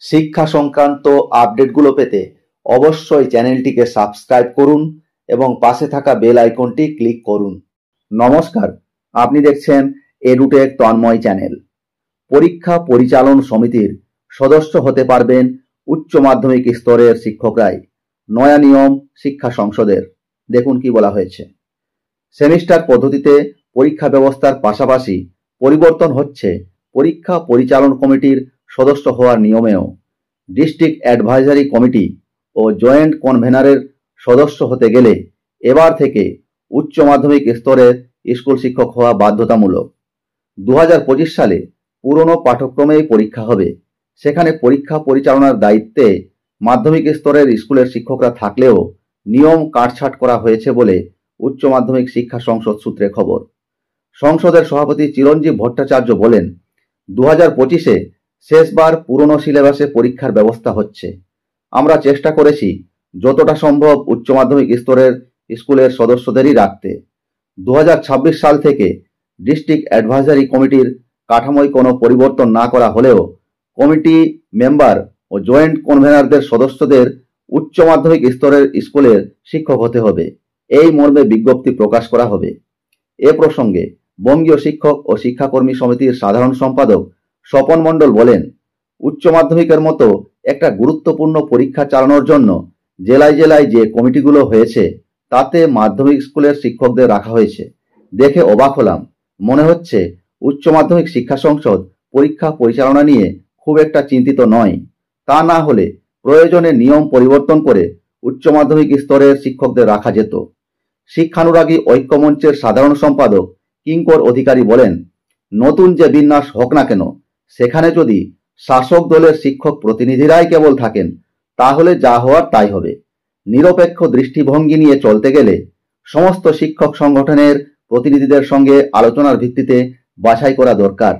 শিক্ষা সংক্রান্ত আপডেটগুলো পেতে অবশ্যই চ্যানেলটিকে সাবস্ক্রাইব করুন এবং পাশে থাকা বেল আইকনটি ক্লিক করুন। নমস্কার, আপনি দেখছেন এডুটেক তন্ময় চ্যানেল। পরীক্ষা পরিচালন সমিতির সদস্য হতে পারবেন উচ্চ মাধ্যমিক স্তরের শিক্ষকরাই। নয়া নিয়ম শিক্ষা সংসদের। দেখুন কি বলা হয়েছে। সেমিস্টার পদ্ধতিতে পরীক্ষা ব্যবস্থার পাশাপাশি পরিবর্তন হচ্ছে পরীক্ষা পরিচালন কমিটির সদস্য হওয়ার নিয়মেও। ডিস্ট্রিক্ট অ্যাডভাইজারি কমিটি ও জয়েন্ট কনভেনারের সদস্য হতে গেলে এবার থেকে উচ্চ মাধ্যমিক স্তরের স্কুল শিক্ষক হওয়া বাধ্যতামূলক। 2025 সালে পুরনো পাঠ্যক্রমেই পরীক্ষা হবে। সেখানে পরীক্ষা পরিচালনার দায়িত্বে মাধ্যমিক স্তরের স্কুলের শিক্ষকরা থাকলেও নিয়ম কাটছাঁট করা হয়েছে বলে উচ্চ মাধ্যমিক শিক্ষা সংসদ সূত্রে খবর। সংসদের সভাপতি চিরঞ্জীব ভট্টাচার্য বলেন, 2025-এ শেষবার পুরনো সিলেবাসে পরীক্ষার ব্যবস্থা হচ্ছে। আমরা চেষ্টা করেছি যতটা সম্ভব উচ্চ মাধ্যমিক স্তরের স্কুলের সদস্যদেরই রাখতে। 2026 সাল থেকে ডিস্ট্রিক্ট অ্যাডভাইজারি কমিটির কাঠামোয় কোনো পরিবর্তন না করা হলেও কমিটি মেম্বার ও জয়েন্ট কনভেনারদের সদস্যদের উচ্চ মাধ্যমিক স্তরের স্কুলের শিক্ষক হতে হবে, এই মর্মে বিজ্ঞপ্তি প্রকাশ করা হবে। এ প্রসঙ্গে বঙ্গীয় শিক্ষক ও শিক্ষাকর্মী সমিতির সাধারণ সম্পাদক স্বপন মণ্ডল বলেন, উচ্চ মাধ্যমিকের মতো একটা গুরুত্বপূর্ণ পরীক্ষা চালানোর জন্য জেলায় জেলায় যে কমিটিগুলো হয়েছে তাতে মাধ্যমিক স্কুলের শিক্ষকদের রাখা হয়েছে। দেখে অবাক হলাম। মনে হচ্ছে উচ্চ মাধ্যমিক শিক্ষা সংসদ পরীক্ষা পরিচালনা নিয়ে খুব একটা চিন্তিত নয়। তা না হলে প্রয়োজনে নিয়ম পরিবর্তন করে উচ্চ মাধ্যমিক স্তরের শিক্ষকদের রাখা যেত। শিক্ষানুরাগী ঐক্যমঞ্চের সাধারণ সম্পাদক কিঙ্কর অধিকারী বলেন, নতুন যে বিন্যাস হোক না কেন, সেখানে যদি শাসক দলের শিক্ষক প্রতিনিধিরাই কেবল থাকেন তাহলে যা হওয়ার তাই হবে। নিরপেক্ষ দৃষ্টিভঙ্গি নিয়ে চলতে গেলে সমস্ত শিক্ষক সংগঠনের প্রতিনিধিদের সঙ্গে আলোচনার ভিত্তিতে বাছাই করা দরকার।